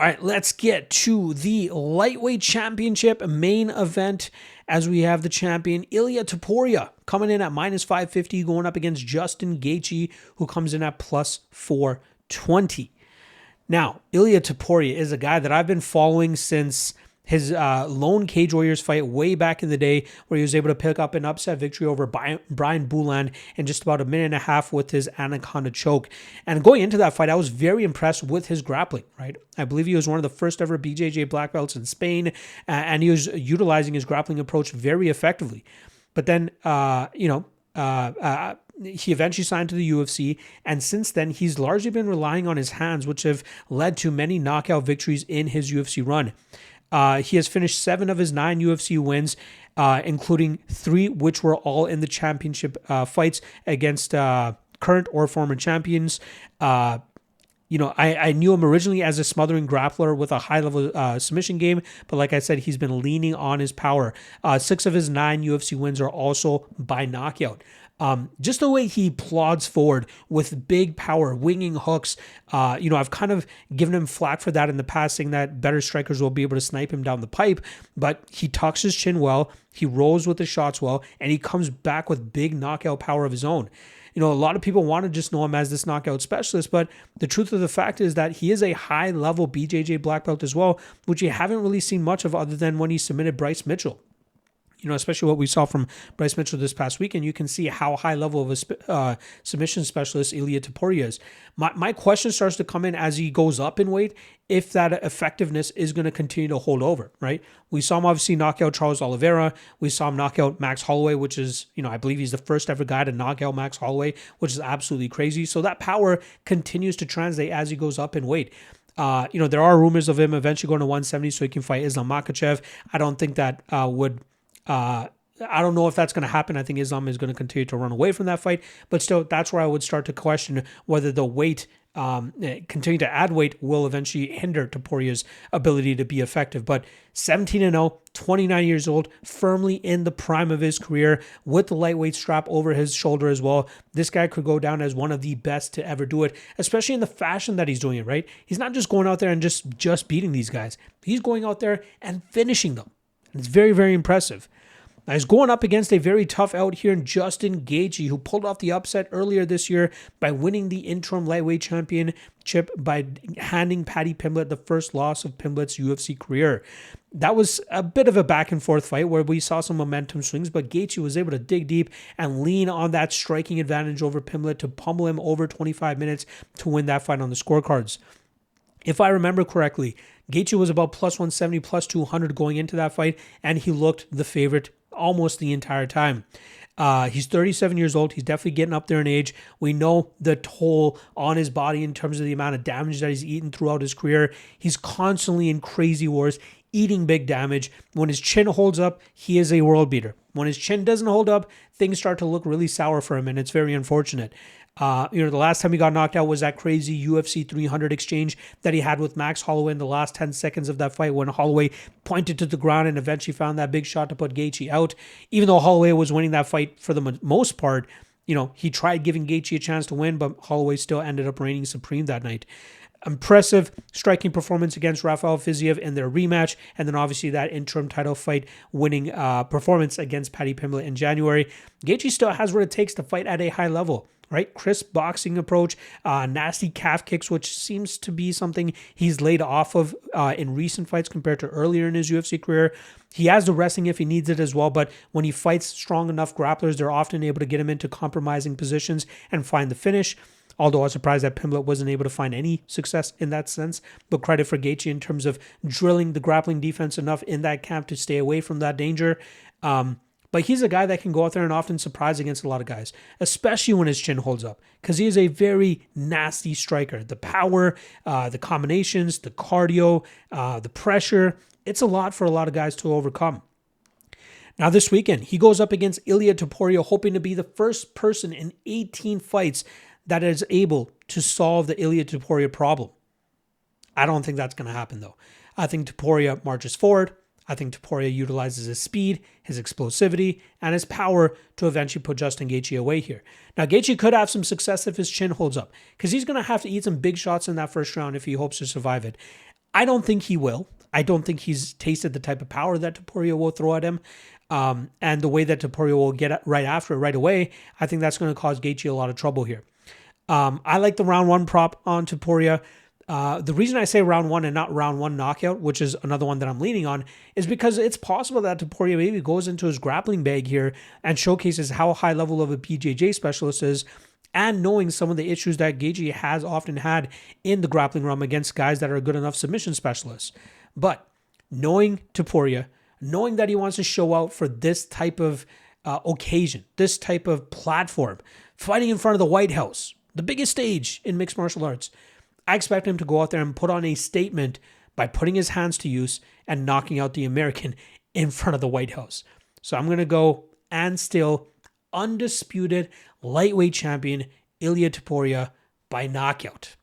All right, let's get to the lightweight championship main event as we have the champion Ilia Topuria coming in at minus 550, going up against Justin Gaethje, who comes in at plus 420. Now, Ilia Topuria is a guy that I've been following since his lone Cage Warriors fight way back in the day, where he was able to pick up an upset victory over Brian Bouland in just about a minute and a half with his Anaconda choke. And going into that fight, I was very impressed with his grappling, right? I believe he was one of the first ever BJJ black belts in Spain, and he was utilizing his grappling approach very effectively. But then, he eventually signed to the UFC, and since then, he's largely been relying on his hands, which have led to many knockout victories in his UFC run. He has finished 7 of his 9 UFC wins, including 3 which were all in the championship fights against current or former champions. I knew him originally as a smothering grappler with a high-level submission game, but like I said, he's been leaning on his power. 6 of his 9 UFC wins are also by knockout. Just the way he plods forward with big power, winging hooks. I've kind of given him flack for that in the past, saying that better strikers will be able to snipe him down the pipe, but he tucks his chin well, he rolls with the shots well, and he comes back with big knockout power of his own. A lot of people want to just know him as this knockout specialist, but the truth of the fact is that he is a high-level BJJ black belt as well, which you haven't really seen much of other than when he submitted Bryce Mitchell. Especially what we saw from Bryce Mitchell this past weekend, you can see how high level of a submission specialist Ilia Topuria is. My question starts to come in as he goes up in weight, if that effectiveness is going to continue to hold over, right? We saw him obviously knock out Charles Oliveira. We saw him knock out Max Holloway, which is, I believe he's the first ever guy to knock out Max Holloway, which is absolutely crazy. So that power continues to translate as he goes up in weight. There are rumors of him eventually going to 170 so he can fight Islam Makhachev. I don't think that I don't know if that's going to happen. I think Islam is going to continue to run away from that fight, but still, that's where I would start to question whether the weight, continue to add weight, will eventually hinder Topuria's ability to be effective. But 17-0, 29 years old, firmly in the prime of his career, with the lightweight strap over his shoulder as well. This guy could go down as one of the best to ever do it, especially in the fashion that he's doing it, right? He's not just going out there and just beating these guys. He's going out there and finishing them. And it's very, very impressive. Now, he's going up against a very tough out here in Justin Gaethje, who pulled off the upset earlier this year by winning the interim lightweight championship by handing Paddy Pimblett the first loss of Pimblett's UFC career. That was a bit of a back and forth fight where we saw some momentum swings, but Gaethje was able to dig deep and lean on that striking advantage over Pimblett to pummel him over 25 minutes to win that fight on the scorecards. If I remember correctly, Gaethje was about plus 170, plus 200 going into that fight, and he looked the favorite almost the entire time. He's 37 years old. He's definitely getting up there in age. We know the toll on his body in terms of the amount of damage that he's eaten throughout his career. He's constantly in crazy wars, eating big damage. When his chin holds up, he is a world beater. When his chin doesn't hold up, things start to look really sour for him, and it's very unfortunate. The last time he got knocked out was that crazy UFC 300 exchange that he had with Max Holloway in the last 10 seconds of that fight, when Holloway pointed to the ground and eventually found that big shot to put Gaethje out. Even though Holloway was winning that fight for the most part, he tried giving Gaethje a chance to win, but Holloway still ended up reigning supreme that night. Impressive striking performance against Rafael Fiziev in their rematch, and then obviously that interim title fight winning performance against Paddy Pimblett in January. Gaethje still has what it takes to fight at a high level, right? Crisp boxing approach, nasty calf kicks, which seems to be something he's laid off of in recent fights compared to earlier in his UFC career. He has the wrestling if he needs it as well, but when he fights strong enough grapplers, they're often able to get him into compromising positions and find the finish. Although I was surprised that Pimblett wasn't able to find any success in that sense. But credit for Gaethje in terms of drilling the grappling defense enough in that camp to stay away from that danger. But he's a guy that can go out there and often surprise against a lot of guys, especially when his chin holds up, because he is a very nasty striker. The power, the combinations, the cardio, the pressure, it's a lot for a lot of guys to overcome. Now this weekend, he goes up against Ilia Topuria, hoping to be the first person in 18 fights that is able to solve the Ilia Topuria problem. I don't think that's going to happen, though. I think Topuria marches forward. I think Topuria utilizes his speed, his explosivity, and his power to eventually put Justin Gaethje away here. Now, Gaethje could have some success if his chin holds up, because he's going to have to eat some big shots in that first round if he hopes to survive it. I don't think he will. I don't think he's tasted the type of power that Topuria will throw at him. And the way that Topuria will get right after it right away, I think that's going to cause Gaethje a lot of trouble here. I like the round 1 prop on Topuria. The reason I say round 1 and not round 1 knockout, which is another one that I'm leaning on, is because it's possible that Topuria maybe goes into his grappling bag here and showcases how high level of a BJJ specialist is, and knowing some of the issues that Gaethje has often had in the grappling realm against guys that are good enough submission specialists. But knowing Topuria, knowing that he wants to show out for this type of occasion, this type of platform, fighting in front of the White House, the biggest stage in mixed martial arts, I expect him to go out there and put on a statement by putting his hands to use and knocking out the American in front of the White House. So I'm going to go and still undisputed lightweight champion Ilia Topuria by knockout.